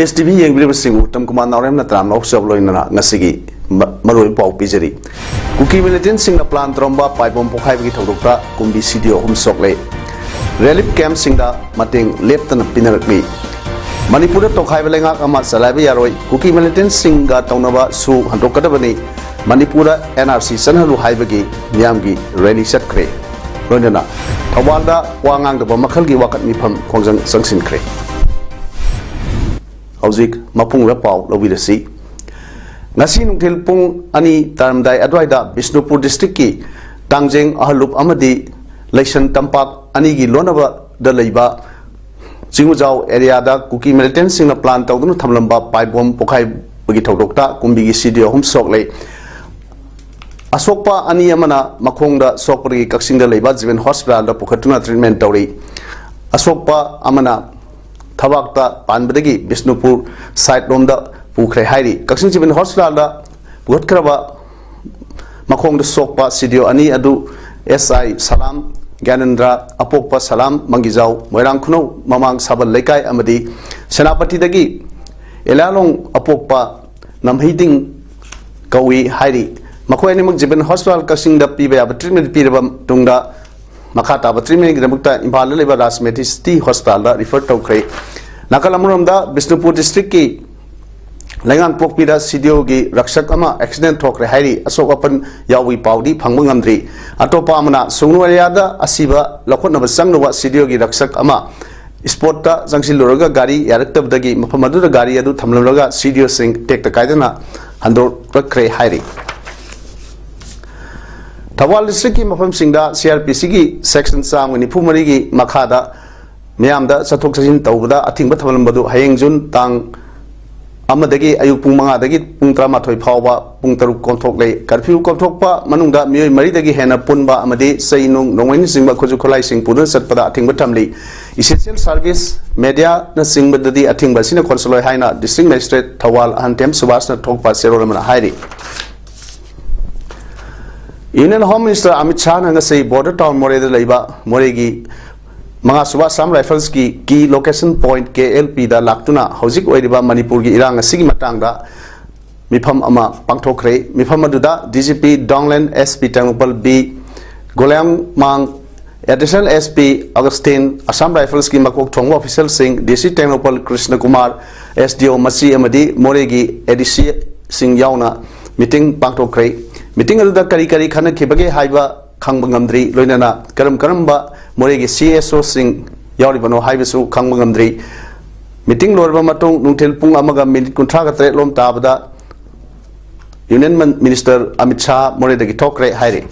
TV yang bersinggung tentang kemana-mana natram nak sebelum ini nak ngasih marui pau pijeri. Kuki militan singda plan tromba pai bom pokai bagi thokta kumbi sidio hum sokle. Relief camp singda mating leptan pinarakli. Manipura tokai belengak amat salai yaroi. Kuki militan singga taunaba su hantok kada bani. Manipura NRC sanhalu hai bagi nyamgi rally sakre. Londona. Thawalda wangang da bamakal gi wakat mipam kongjang sangsin kre. Hauzik mapung rapau lawirasi ngasi nungthil pung ani taramdai adwaida Bishnupur district ki tangjeng ahalup amadi lection tampak ani gi lonaba da leiba jingujau area da kuki militant sing na plan tawdunu thamlamba paibom pokhai bagi thokdokta kumbi gi sidio hum soklei asokpa ani amana makhongda sokpari kaksingda leiba jiven hospital da pukhatuna treatment tawri asokpa amana Thabakta Panbadagi Bishnupur site Romda Pukre Hairi Kaksin Jiben Hospital da Butkraba Makong the Sokpa Sidio Ani Adu SI Salam Ganandra Apokpa Salam Mangizau Moirang Kuno Mamang Sabal Lekai Amadi Senapati Dagi Elalong Apokpa Namhiding Kawi Hairi Makoy Nimuk Jiben Hospital Kaksin da Pibe Abatrimid Pirabam Tungda Makata Batrimini Gramukta Impala Liba Rasmeti Hospital da referred to Kray. Nakalamuramda Bishnupur district ki Langang Pokpida Sidio gi Rakshakama accident Tokre Hairi Asokapan Yawi Paudi Pangmungamdri Atopa Amana Sungnuariada Asiba Lakotnaba Sangnuwa Sidio gi Rakshakama Sporta Zangsiluraga Gari Yaraktab Dagi Mapamadu Gari Adu Tamluraga Sidio Singh take the Kaidana Handor Rakre Hairi. Thawal district ki mafam singda CRPC ki section sang ni phumari ki makhada miyamda sathok sasin tawda athingba thamalambadu hayeng jun tang amadagi ayuk pung manga dagi pung 13 phawba pung 3 konthok lei curfew konthokpa manungda miyoi mari dagi hena punba amadi sainung nongwini singba khoju kholai sing pudun satpada athingba thamli essential service media na singba dadi athingba sina konsoloi haina district magistrate Thawal Antem Subhash na thokpa serolamana hairi Union Home Minister Amit Shah na say border town More the Laiba Moregi Manga Subha Sam Rifles ki key location point KLP da Laktuna Hosik Oidiba Manipur gi Irang Sigi Matangda Mipam Ama Pangtokre Mipam Aduda DGP Dongland SP Tangupal B Golang Mang Additional SP Augustine Assam Rifles ki Makok Thongwa Official Singh DC Tangupal Krishna Kumar SDO Masi Amadi Moregi ADC Singh Yauna meeting Pangtokre Meeting aduda kari kari khana khibage haiba khangbangamdri loinana karamba moregi CSO sing yauribano haibasu khangbangamdri meeting lorba matung nungthel pung amaga minute kunthra ga tre lom tabada Union Minister Amit Shah more dagi thokre haire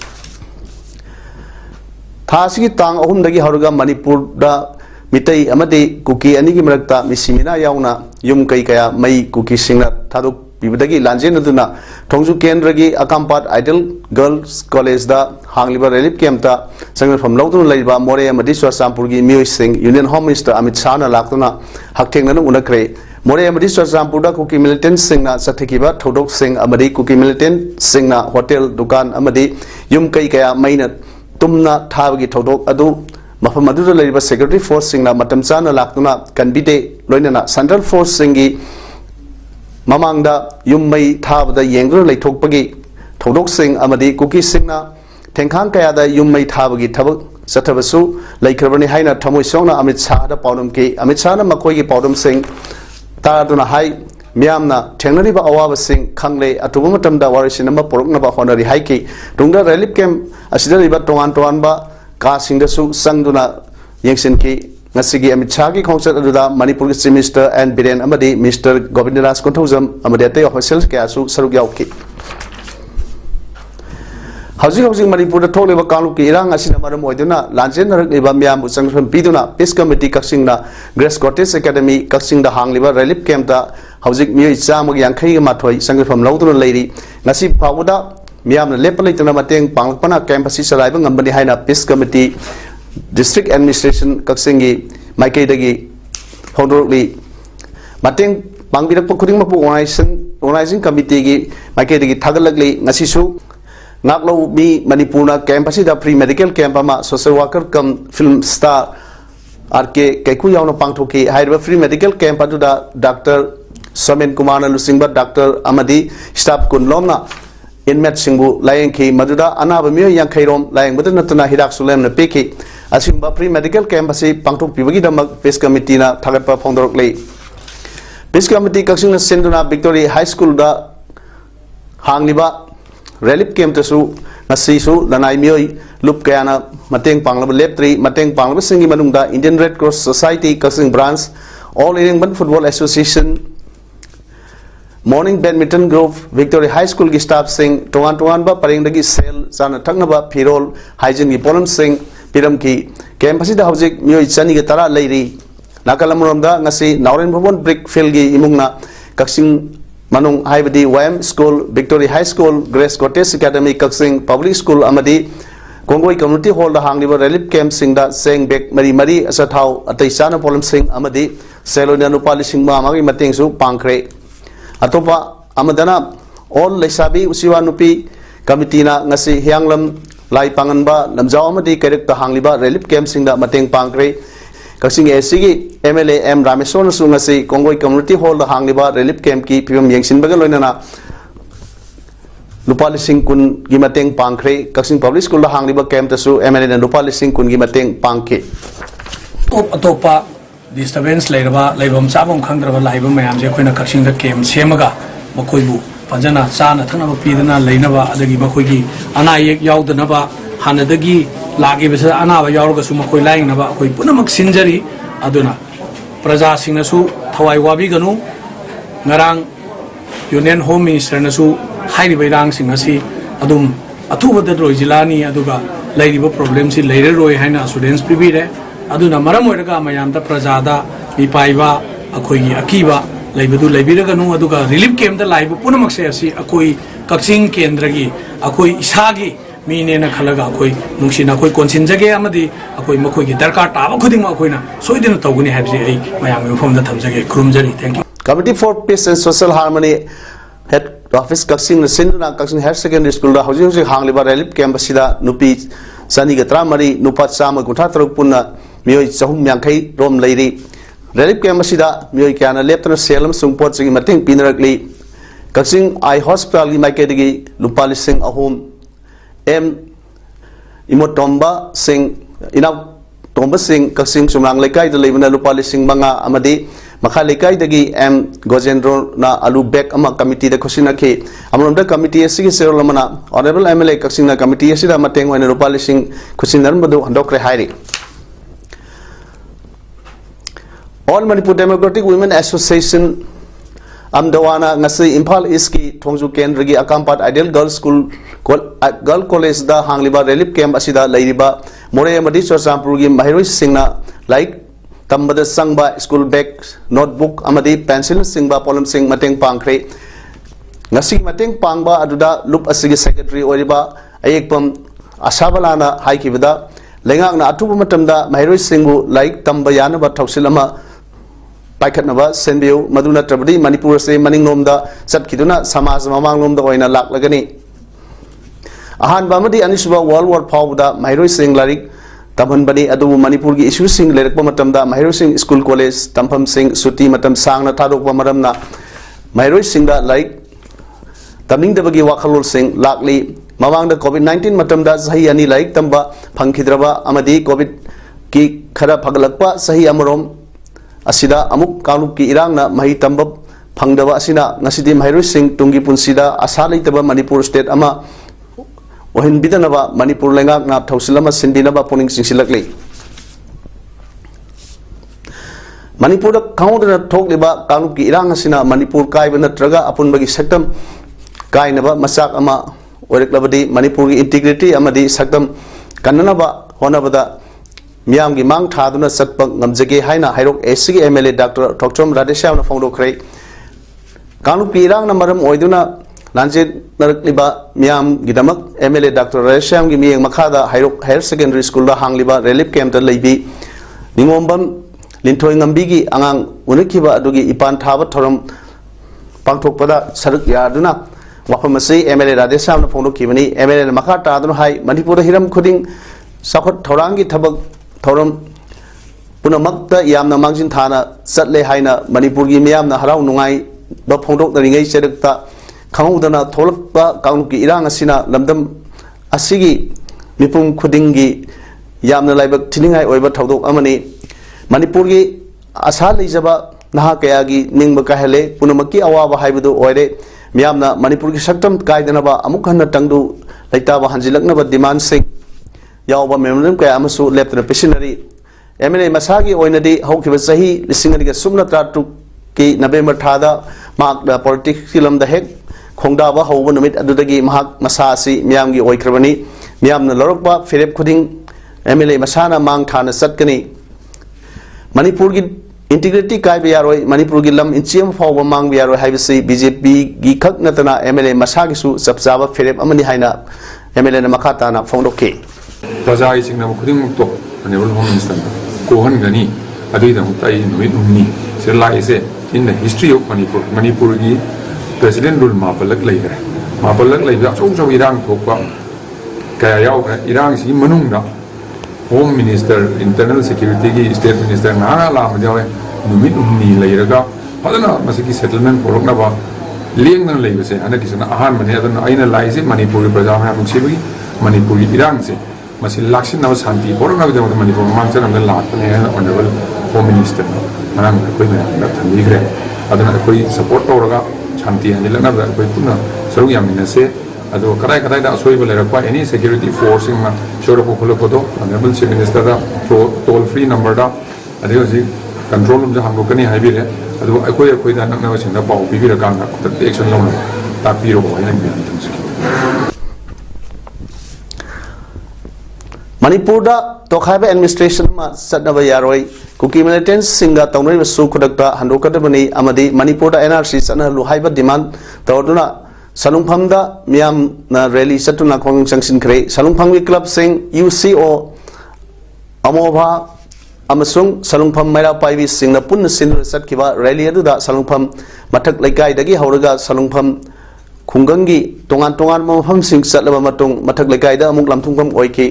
thasigi tang ahum dagi haruga Manipur da mitai amade kuki ani gi marakta misimina yauna yum kai kaya mai kuki singna thaduk Bibadagi Lanjin Aduna Tongju Kendragi Akampat Idol Girls College da Hangliba Relief Camp ta Sangal from Lawtun Laiba More Amadiswa Sampurgi Mui Singh Union Home Minister Amit Shah na Laktuna Haktengna Unakre More Amadiswa Sampuda Kuki Militant Singh na Sathikiba Thodok Singh Amadi Kuki Militant Singh na Hotel Dukan Amadi Yum Kai Kaya Maina Tumna Thabagi Thodok Adu Mafamadu Laiba Secretary Force Singh na Matam Chana Laktuna Kanbide Loinana Central Force Singhi Mamangda Yummai Tabda Yengru Laitokpagi Thodok Singh Amadi Kuki Singna Tenkang Kayada Yummai Tabagi Tabak Satabasu Laikrabani Haina Tamui Sona Amit Shah da Paudam Ki Amit Shah na Makoigi Paudam Singh Taraduna Hai Miamna Tengnariba Awaba Singh Kangle Atubumatam da Warisinamba Poruknaba Honori Haiki Tungda Relief Camp Asidariba Tongan Ka Singdasu Sangduna Yengsin Ki Nasigi Amit Shah ki khongchat aduda Manipur Chief Minister and Biren amadi Mr. Govindras Konthojam amadi atei officials kaya su saruk yauki Housing Manipur told about Kaluki Irang Asinamara Moiduna, Lanjan Ibamiam, Sanction Piduna, Peace Committee Kaksingna, Grace Cortes Academy, Kaksing the Hang Liver, Relief Camp, Housing Mu Sam Yankay Matoi, Sanction from London Lady, Nasi Pauda, Miam Lepalitana Mateng, Pangpana Campus is arriving and behind a Peace Committee, District Administration, Kaksingi, Maikadagi, Hodorli, Mateng, Bangida Pukuding Organizing Committee, Maikadagi Tagalagli, Nasisu. Ngaklo mi Manipurna campus da pre-medical camp ama social worker kam film star RK kaiku yauna pangthoki hairba free medical camp adu da Dr. Somen Kumar Lusingba Dr. Amadi staff kunlomna inmate singbu layengki maduda anaba mi yankairom layeng badu natuna hidak sulem na peki asingba pre-medical camp asi pangthok pibagi damak peace committee na thagapa phongdorok lei peace committee kaksing na senduna Victory High School da hangliba Relief Camp to su Nasisu, Lanai Mioi, Lup Kayana, Mateng Panglaba Leptri, Mateng Panglaba Singi Manunda, Indian Red Cross Society, Kasing Branch, All England Football Association, Morning Badminton Group, Victory High School Staff Sing, Tuan Ba, Paringdagi Sale, Sana Tangnaba, Pirol, Hygiene Polam Sing, Piramki, Campasita Housing, Mioi Chani Gatara Lady, Nakalamuranda, Nasi, Naurin Bobon Brick Filgi, Imungna, Kaksing. Manung Haibadi YM School, Victory High School, Grace Cortes Academy, Kaksing Public School, Amadi, Kongoi Community Hall, the Hangliver Relief Camp Sing that saying Bek Mari Mari Asatau, Ataisana Polam Sing, Amadi, Selona Nupali Sing Mamari Matingsu, Pankre, Atopa, Amadana, all Lesabi, Usiwa Nupi, Kamitina, Nasi, Hyanglam, Lai Panganba, Namzao Amadi, Kerek the Hangliver Relief Camp Sing that Mating Pankre. Kaksing SG MLA M Rameson Sungasi Kongoi Community Hall the Hangliba Relief Camp ki Pim Yangsin Bagalona Lupali Sing Kun Gimateng Pankre Kaksing Public School the Hangliba Camp to Su MLA and Lupali Sing Kun Gimateng Panke Topa disturbance later Labum Sabum Kangra Labum Mayam Jakuna Kaksing the Camp Semaga Makoibu Pajana Sana Tanaba Pidana Lainava Adagi Makogi Anayek Yaudanaba Hanadagi Lagi bisa anak bayar ke semua koi lain naba koi pun nak sinjari aduna praja sing nasu thawai wabi ganu ngarang Union Home Minister nasu hari bayang sing nasi adum atu betul roi jilani aduga lain ibu problem si lain roi hai na students pribire aduna maram mereka mayam ta praja da mipaiba akoi akiba lain betul lain bira ganu aduga relief camp ta lain pun nak si akoi kaksing kendragi akoi isagi Mine Kalaga, Nushina, Consinjage Amadi, Makoki, Darka, Abakudima, so it didn't talk when you have Miami from the Tamsage, Krumjari. Thank you. Committee for Peace and Social Harmony Head Office Kaksing, the Sinduna Kaksing Higher Secondary School, the Housing Hangliba Relief Campasida, Nupi, Sanigatra Mari, Nupat Sama, Gutatro Puna, Mio Sahum Yankay, Rom Lady, Relief Campasida, Mioikana, Lepton Salem, Sumport Sing Mating Pinaragli, Kaksing I Hospital, Maikadigi, Lupali Sing Ahom. M Imotomba Sing Inau Tomba Sing Kaksing Sumlang Lekai the Levana Lupali Sing Manga Amadi Makalekai Dagi M Gojendro na Alu Bek Ama Committee the Kosinaki Amon the Committee Sing Serolamana Honorable MLA Kaksing Committee Sida Mateng when Lupali Sing Kusinan Badu Handokre Hairi All Manipur Democratic Women Association Amdawana Nasi Impal Iski Tongju Kendrigi Akampat Ideal Girls School Girl College da Hangliba Relief Camp Asida Lairiba More Amadi Chosampurgi Mahiroi Singna like Tambada Sangba School Bag Notebook Amadi Pencil Singba Polam Sing Mateng Pankre Nasi Mateng Pangba Aduda Lup Asigi Secretary Oriba Ayekpam Asabalana Haikivida Lengang na Atuba Matamda Mahiroi Singbu like Tambayana Batausilama Paikatnava Sendio Maduna Trabadi Manipur se Maning Nomda Satkiduna Samas Mamang Nomda Oina Lak Lagani Ahan Bamadi Anishba World War Pauda Mahiro Sing Larik Tamhan Bani Adu Manipur gi issue sing Lerik Matamda Mahiro Sing School College Tampam Sing Suti Matam Sang na Tadok Maramna Mahiro Sing da like Taming the Bagi Wakalul Sing Lakli Mamang the COVID-19 Matamda Sahi Ani like Tamba Pankidraba Amadi COVID ki Khara Pagalakpa Sahi Amarom Asida Amuk Kanuk ki Irang na Mahi Tamba Pangdawa Asina Nasidi Mahiro Sing Tungi Punsida Asali Taba Manipur State Ama Wahin Bidanaba Manipur Lengak na Tausilama Sindinaba Poning Singsilakli Manipur Count na Tok Liba Kanuki Irang Asina Manipur Kai Natraga upon Bagi Sectum Kai Naba Masak Ama ओरक्लबदी Manipur की integrity अमदी सकदम कन्ननबा होनबदा मियाम की मांग थादुना सत्प ngamjage haina hairok SC MLA Dr. Thokchom Radeshyam na phongdokhre कानून पीरांग न मरम ओइदुना लांजे नरकलिबा मियाम गिदमक MLA Dr. Radeshyam की मियंग मखादा higher secondary school दा हांगलिबा relief camp दा लैबी निंगोमबम लिंथोय ngambी की आंगांग उनखिबा अदुगी इपान थाबा थरम पांगथोकपदा सरक यादुना वाफम से MLA Radeshyam na phongdokibani MLA na makha तादुना हाय मणिपुर दा हिरम खुदिंग साखत थौरांगी थबक थौरम पुनमक्ता यामना मांगजिन थाना चटले हायना मणिपुर की मियामना हराव नुंगाई फोंदोकनरिङै चेरक्ता खंगौदना थोलक्पा काउंट की इरांग असिना लमदम असिगी मिपुम खुदिंगी यामना लाइबक थिनिङाई ओइबा थौदोक अमनी मणिपुर की आशा लैजबा नहा कयागी निंगब काहले पुनमकी अवाबा हाइबदु ओइरे मियामना मणिपुर की सक्तम कायदनबा अमुक हन्ना तंगदु लैताबा हंजिलकनबा डिमांड सिंग यावबा मेमोरेंडम कया अमसु लेप्टना पेसिनरी MLA मसागी ओइनदी हौखिबा सही लिसिंगनिगा सुमना ताटुक की नवेंबर थादा माक पॉलिटिक्स लम द हेक खोंगदाबा हौब नुमित अदुदगी महाक मसासी मियाम की ओइख्रबनी मियाम न लरकबा फेरेब खुदिंग MLA मसाना मांग थाना सत्कनी मणिपुर की इंटीग्रिटी कायबा यारोय मणिपुर की लम इंचियम फावब मांग यारोय हाइबसी BJP की खक नतना MLA मसागी सु सबजाबा फेरेब अमनी हाइना MLA न मखा ताना फोंदोके प्रजा इसिंगना खुदिंग मुक्तो अनेबल होम मिनिस्टर कोहन गनी अदुइदा मुक्ताई नुमित नुमनी से लाइसे in the history of Manipur की president rule मापलक लेकर मापलक लेकर अचौचौ इरांग थोकपा कया यावग्रे इरांग सी मनुंगदा होम मिनिस्टर इंटरनल सिक्योरिटी की स्टेट मिनिस्टर नाना लाम जावे नुमित उन्नी लेरगा फदना मसकी सेटलमेंट पोरकनबा लेंगन लेबसे अनकिसना आहान मने अदन आइना लाइसे मणिपुर की प्रजा में मुक्सिबी मणिपुर की इरांग से मसी लाक्सिनव शांति पोरकनबा मणिपुर मांगचनम लाटने ऑनरेबल होम मिनिस्टर मनाम कोई में थमीग्रे अदना कोई सपोर्ट तौरगा शांति हंजिलना कोई पुना सरुग यामिना से अदो कदाय कदाय दा असोइब लेरक्पा एनी सिक्योरिटी फोर्सिंग मा शोरपो खुलकोदो ऑनरेबल चीफ मिनिस्टर दा टोल फ्री नंबर दा अदे होजि कंट्रोल रूम जा हांगोकनी हाइबिरे अदो अकोई दा नकना सिंदा पाउ पिबिरा कांगा एक्शन लौना तापिरो हाइना बियान तंसि मणिपुर दा तोखाइबा एडमिनिस्ट्रेशन मा सदनब यारोय कुकी मिलिटेंट्स सिंगा तौनरिबा सु खुदकता हंदोकदबनी अमदी मणिपुर दा NRC सनहलु हाइबा डिमांड तौदुना सलुंगफमदा मियाम ना रैली सतुना खोंग संगसिनख्रे सलुंगफम की क्लब सिंग UCO अमोभा अमसुंग सलुंगफम मैरा पाइबी सिंगना पुन्न सिन सतखिबा रैली अदुदा सलुंगफम मथक लेकाइदगी हौरगा सलुंगफम खुंगंगी तोंगान तोंगान मफम सिंग सतलबा मतुंग मथक लेकाइदा अमुक लमथुंगफम ओइखि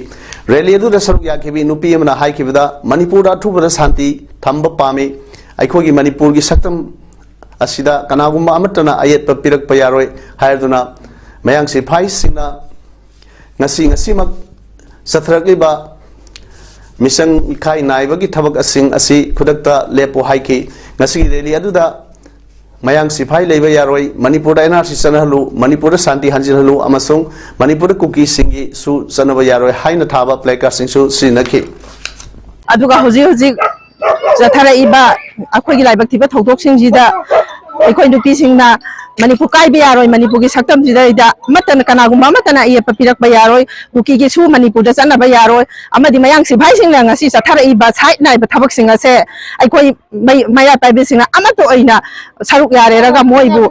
रैली अदुदा सरुक याखिबी नुपी अमना हाइखिबदा मणिपुर दा थुबदा शांति थंब पामी अखोगी मणिपुर की सक्तम असिदा कनागुम्बा अमतना अयेत पिरक पयारोय हायरदुना मयांग सिपाही सिंगना ngasi mak sathrakliba मिशन इखाई नाइबगी थबक असिंग असि खुदक्ता लेपो हाइकी ngasi रैली अदुदा मयांग सिपाही लेबा यारोय मणिपुर NRC सनहलु मणिपुर शांति हंजिलहलु अमसुंग मणिपुर कुकी सिंगी सु सनबा यारोय हाइना थाबा प्लेकार सिंसु सिनखि अदुगा हुजी हुजी जथारा इबा अखोगी लाइबक थिबा थौदोक सिंजीदा अखोई नुपी सिंगना मणिपुर काइबे यारोय मणिपुर की सक्तम जिदा मतन कनागुमा मतना ये पिरक यारोय कुकी की सु मणिपुर दा चनबा यारोय अमदि मयांग सिपाही सिंगना ngasi जथारा इबा साइड नाइबा थबक सिंगा से अखोई मया पाइबे सिंगना अमतो ओइना सरुक यारेरगा मोइबु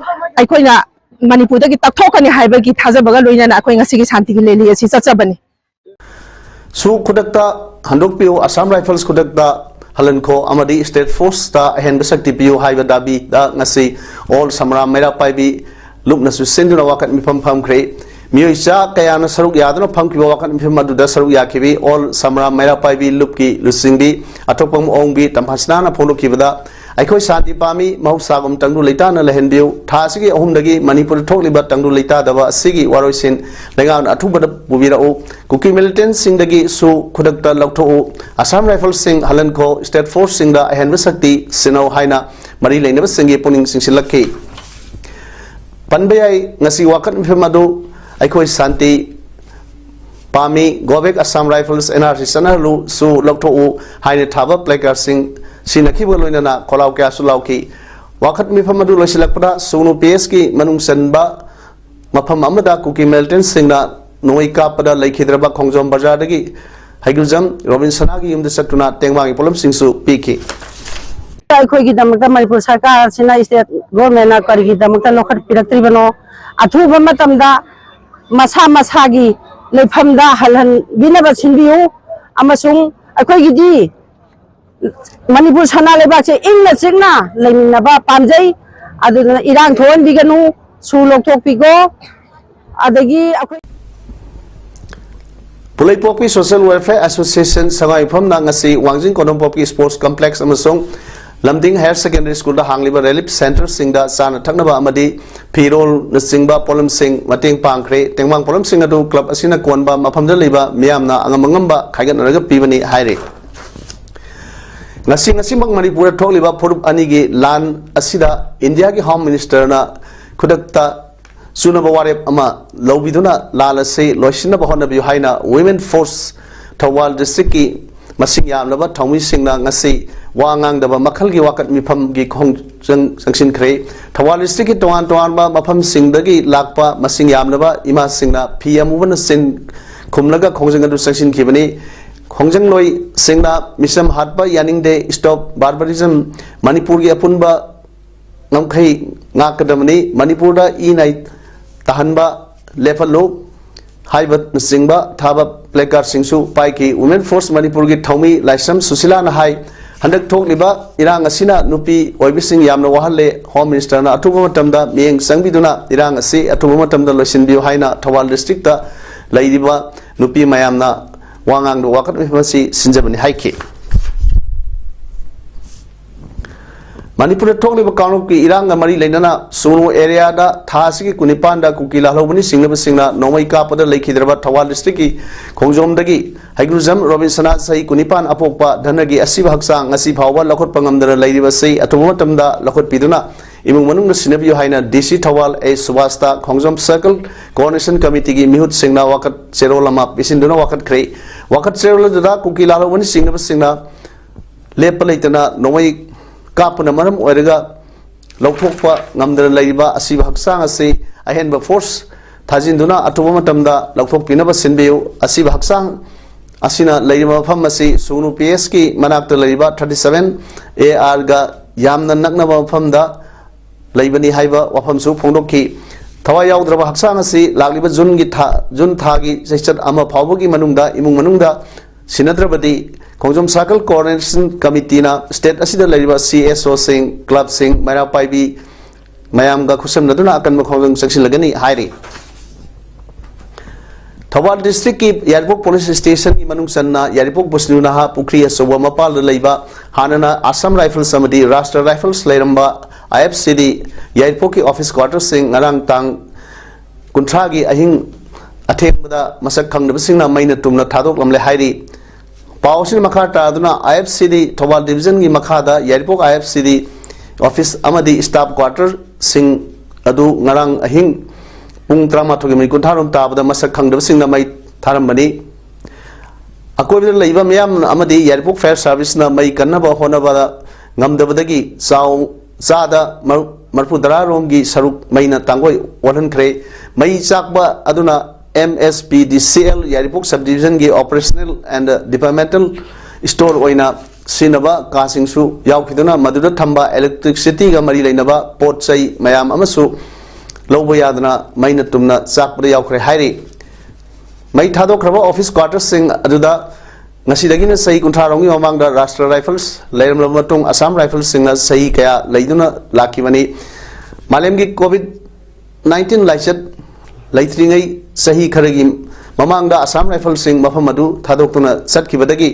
अखोइना मणिपुर दगी तथोकनी हाइबगी थाजबगा लोइना अखोई ngasi की शांति की लेली असि चचबनी सु खुदक्ता हंदोकपियो असम राइफल्स खुदक्ता हलनको अमदी स्टेट फोर्स ता अहेंब शक्ति पियो हाइबा दाबी दा ngasi ऑल समरा मेरा पाइबी लुकनसु सेंदुना वाकत मिफम फमख्रे मियोइचा कयाना सरुक यादना फमखिबा वाकत मिफम अदुदा सरुक याखिबी ऑल समरा मेरा पाइबी लुपकी लुसिंगबी अतोपम ओंगबी तमहसनाना फोंदोखिबदा अखोई शांति पामी महौसागम तंगदु लेताना लहनबियो थासिगी अहुमदगी मणिपुर थोकलिबा तंगदु लेतादबा असिगी वारोइसिन लेगान अथुबद बुबिराओ कुकी मिलिटेंट सिंगदगी सु खुदक्ता लौथोओ असम राइफल सिंग हलनको स्टेट फोर्स सिंगदा अहेंब शक्ति सिनौ हाइना मरी लेनब सिंगी पुनिंग सिंसिलखि पनबयाई ngasi wakat mifemadu अखोई शांति पामी गोबेक असम राइफल्स NRC सनहलु सु लौथोओ हाइने थाबा प्लेकार सिंग सिनखिबो लोइना खोलाव क्या सुलावकी वाखत मिफम अदु लोइसिलकपदा सुनु PS की मनुंग सनबा mafam amada kuki militant singna noi kapada laikhidraba khongjom bazar dagi haigujam Robinson gi yumda satuna tengmangi polam singsu piki अखोगी दमकता Manipur सरकार सिना स्टेट गवर्नमेंट करगी दमकता लोखट पिरक्त्रिबनो अथुब मतमदा मसा मसागी लेफमदा हलहन बिनब सिनबियु अमसुंग अखोगी दी मणिपुर सना लेबाचे इंगना चिंगना लेमिनबा पामजै अदुना इरांग थोन बिगनु सु लोकथोकपिगो अदगी अखोई Pulaipopi Social Welfare Association sangai pham na ngasi wangjing konompopi sports complex amasung Lamding Higher Secondary School da hangliba relief center singda sana thaknaba amadi phirol na singba polam sing mateng pangkhre tengmang polam sing adu club asina konba maphamda leiba miyamna angamangamba khaigatnaraga pibani haire ngasi mak Manipur thokliba phurup ani gi lan asida India gi Home Minister na khudakta sunaba warep ama lobiduna lala se loisina bahona bi haina Women Force Thawal District ki masing yamlaba thongmi singna ngasi wangang daba makhal gi wakat mifam gi khongjang sangshin khre Thawal District ki toan ba mafam singdagi lakpa masing yamlaba ima singna PM uban sin khumlaga khongjang adu sangshin khibani khongjang loi singna misam hatba yaning de stop barbarism Manipur gi apunba ngamkhai ngakadamani Manipur da inai tahanba lefalo haibat singba thaba plekar singsu paiki Women Force Manipur gi thaumi laisam susila na hai handak thokliba irang asina nupi oibising yamna wahalle Home Minister na atuba matamda mieng sangbiduna irang asi atuba matamda losinbiu haina Thawal District ta laidiba nupi mayamna wangang do wakat masi sinjabani haiki Manipur thokliba kanuk ki iranga mari leinana sunu area da thasigi kunipanda kukila lobani singna nomai ka pada laikhidraba Thawal District ki khongjom dagi haigurjam Robinson sai kunipan apokpa dhanagi asiba haksang ngasi phawba lakhot pangamdara lairiba sei atuma tamda lakhot piduna imung manung na sinabiyo haina DC Thawal a Subasta khongjom circle coordination committee gi mihut singna wakat cherolama pisinduna wakat khrei wakat cherola da kukila lobani singna lepalaitana nomai kapuna maram oiraga lawthokpa ngamdara laiba asiba haksang ase ahenba force thajinduna atuba matamda lawthokpinaba sinbiyu asiba haksang asina laiba pham ase sunu PS ki manakta laiba 37 AR ga yamna naknaba phamda laibani haiba wafamsu phongdokki thawai yaudraba haksang ase lagliba jun thagi sechat ama phawbogi manungda imung manungda sinadrabadi Khongjom Circle Coordination Committee na state asida laiba CSO sing club sing mara paibi mayam ga khusam naduna akan ma khongjom section lagani hairi Thawal District ki Yaripok Police Station ki manung sanna Yaripok busnuna ha pukri asoba mapal laiba hanana Assam Rifles samadi Rashtra Rifles lairamba IFCD Yaripok ki office quarters sing ngarang tang kunthagi ahing athengda masak khangdaba singna maina tumna thadok lamle hairi Pausin Makata Aduna IFCD Thawal Division gi Makhada Yaripok IFCD office amadi staff quarter sing adu ngarang ahing pung trama thogi mi kuntharum tabada masak khangdaba singna mai tharambani akoibida leiba miyam amadi Yaripok Fire Service na mai kannaba honaba ngamdabadagi sada marpudara romgi saruk maina tangoi walan khre mai chakba aduna MSPDCL Yaripok Subdivision gi operational and departmental store oina sinaba kasingsu yaukiduna maduda thamba electricity ga mari leinaba pot chai mayam amasu lobo yadna maina tumna chakpra yaukre hairi mai thadokraba office quarters sing aduda ngasidagina sai kuntharongi mamangda Rashtra Rifles leiram matung Assam Rifles singna sai kaya leiduna lakibani malemgi COVID-19 laichat laitringai sahi kharagi mamangda Assam Rifles sing mafamadu thadokuna satkibadagi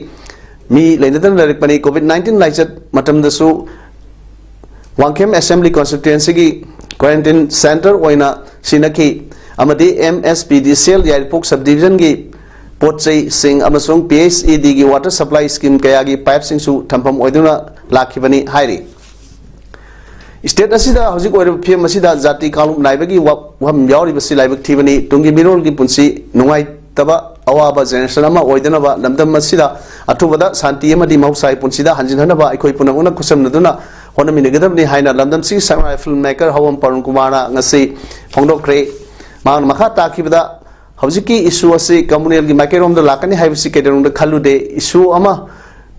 mi leinadan larikpani COVID-19 laichat matamdasu Wangkhem Assembly Constituency gi quarantine center oina sinaki amadi MSPDCL Yaripok Subdivision gi potchai sing amasung PSED gi water supply scheme kaya gi pipe sing su thampam oiduna lakhibani hairi State asida hojik oire PM asida jati kalum naibagi wam yauri basi laibak thibani tungi mirol gi punsi nungai taba awaba generation ama oidana ba lamdam asida atubada santi amadi mausai punsida hanjin hanaba ikoi punanguna kusam naduna honami negadam ni haina lamdam si samurai filmmaker hawam parun kumara ngasi phongdokre मान मखा ताखिबदा हौजिकी issue असे communal की माइकेरोम the लाकनी हाइबसी केदरुंग the खलुदे issue अमा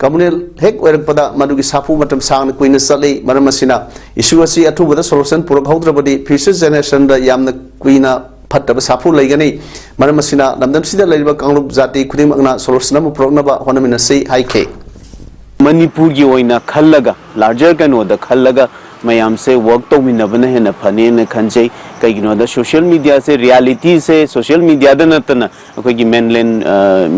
communal हेक वेरपदा मदुगी साफु मतम सांग कुइन सले मरमसिना issue असे अथुबदा solution पुरखौद्रबदी future generation the यामना कुइना फटब साफु लेगनी मरमसिना लमदमसिदा लेरिबा कांगलुप जाति खुदिमगना सोल्यूशन अमु पुरखनबा होनमिनसे हाइखे मणिपुर की ओइना खल्लगा लार्जर कनोदा खल्लगा मैम से वर्क तौमिनबना हेना फने खनजे कईगिनोदा सोशल मीडिया से रियलिटी से social media the नतना अखोगी mainland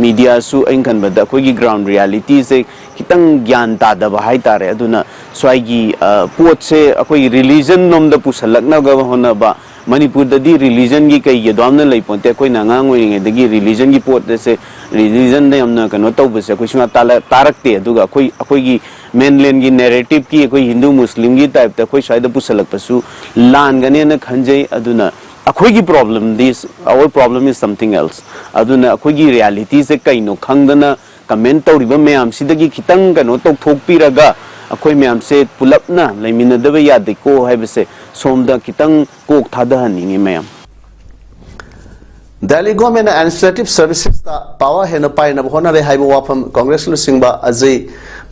media सु अखनबदा अखोगी ग्राउंड रियलिटी से खितंग ज्ञान तादबा हाइतारे अदुना स्वाइगी पोट से अखोगी रिलीजन नोमदा पुसलकनगा होनबा मणिपुर ददी रिलीजन की कई यदोमना लेपोंते कोई नांगांग ओइंगेदगी रिलीजन की पोट से रिलीजन ने हमना कनो तौबसे कोई सुना तारकते अदुगा कोई अखोगी मेनलैंड की नैरेटिव की कोई हिंदू मुस्लिम की टाइप ता कोई शायद पुसलकपसु लानगने न खंजे अदुना अखोगी problem this our problem is something else अदुना अखोगी रियलिटी से कइनो खंगदना कमेंट तौरिबा मैम सिदगी खितंग कनो तौथोकपिरगा अखोई मैम से पुलपना लेमिनदब यादेको हाइबसे सोमदा खितंग कोक थादहनिंगे ma'am Delhi government administrative services power हेन पाइन होनरे हाइब वाफम कांग्रेस लुसिंगबा अजय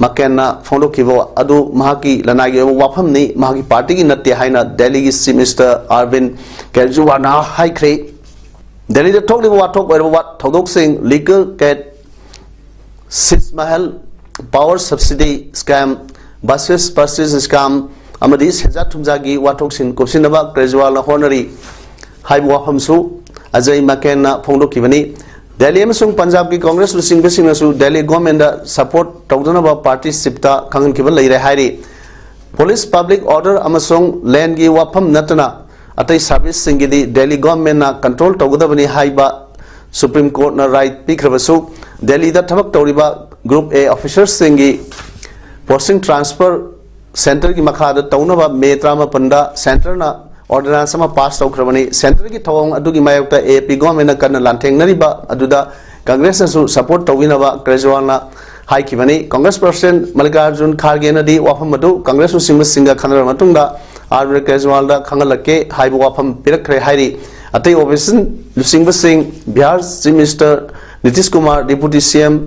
मकेना फोंडोकिबो अदु महाकी लनागी वाफम नि महाकी पार्टी की नत्य हाइना दिल्ली की चीफ मिनिस्टर अरविंद केजरीवाल ना हाइख्रे दिल्ली द थोकलिबो वाथोक ओरबो वाट थौदोक सिंग लीगल कैट सिक्स महल power subsidy scam buses purchase scam अमदी सेजा थुमजागी वाथोक सिन कोसिनबा केजरीवाल होनरी हाइब वाफमसु अजय मकेना फोंडोकिबनी दिल्ली अमसुंग पंजाब की कांग्रेस लुसिंगबसिंगसु दिल्ली गवर्नमेंट सपोर्ट तौदनबा पार्टीशिपता खंगनकिबा लेरे हाइरि पुलिस पब्लिक ऑर्डर अमसुंग लैंड की वाफम नतना अतई सर्विस सिंगिदी दिल्ली गवर्नमेंट ना कंट्रोल तौगदबनी हाइबा सुप्रीम कोर्ट ना राइट पिखरबसु दिल्ली दा थबक तौरिबा ग्रुप ए ऑफिसर्स सिंगी पोस्टिंग ट्रांसफर सेंटर की मखादा तौनबा मे 35 सेंटर ना ऑर्डिनेंस पास तौख्रबनी सेंटर की थवंग अदुगी मायोक्ता एपी गवर्नमेंट कन्न लांथेंगनरिबा अदुदा कांग्रेस सपोर्ट तौविनबा केजरीवाल हाइखिबनी कांग्रेस प्रेसिडेंट मल्लिकार्जुन खड़गे नदी वाफम अदु कांग्रेस सिंग खनर मतुंगदा अरविंद केजरीवाल खंगलके हाइब वाफम पिरखरे हाइरि अतई ओबिसन लुसिंग सिंह Bihar chief minister Nitish Kumar deputy CM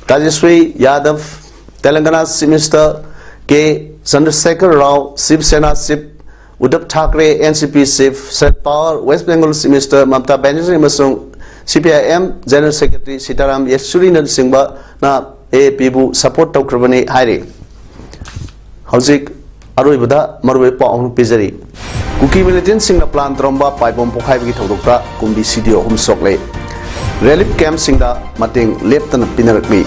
Tejashwi Yadav Telangana chief minister K Chandrashekar Rao Shiv Sena chief Uddhav Thackeray NCP chief Sharad Pawar West Bengal chief minister Mamata Banerjee CPIM general secretary Sitaram Yechury सिंबा ना एपीबू सपोर्ट तौख्रबनी हाइरि हौजिक अरोइबदा मरुवे पाउ पिजरी कुकी मिलिटेंट सिंह प्लान तरम्बा पाइबोम पोखाइबगी थौदोक्ता कुंबी सीडीओ हम सोकले रिलीफ कैंप सिंगदा मतेंग लेप्तन पिनरकली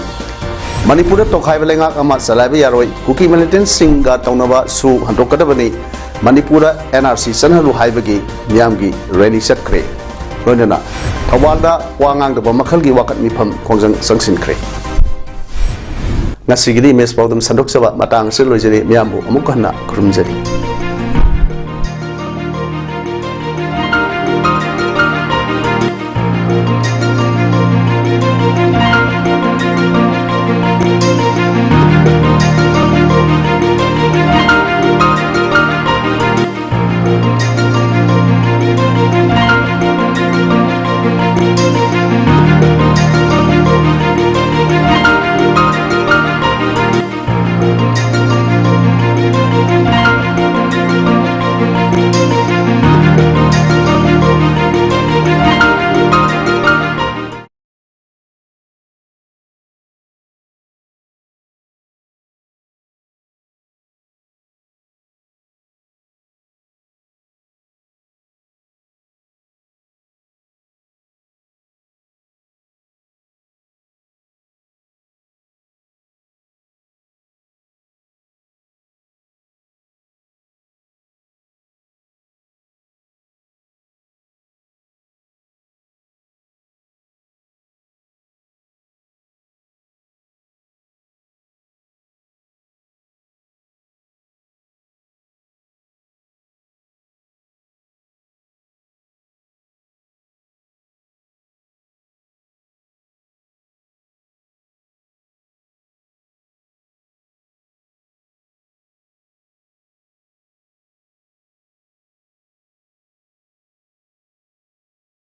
मणिपुर तोखाइब लेंगाक अमा चलाइबा यारोय कुकी मिलिटेंट सिंगा तौनबा सु हंदोकदबनी मणिपुर एनआरसी चनहलु हाइबगी मियामगी रैली चटख्रे लोइनना थौबालदा वांगांगदबा मखलगी वाकत मिफम खोंजंग संगसिनख्रे ngasiगidi मेस पाउदम संदोकसबा matang se loijeri मियामबु अमुक हन्ना खुरुमजरी।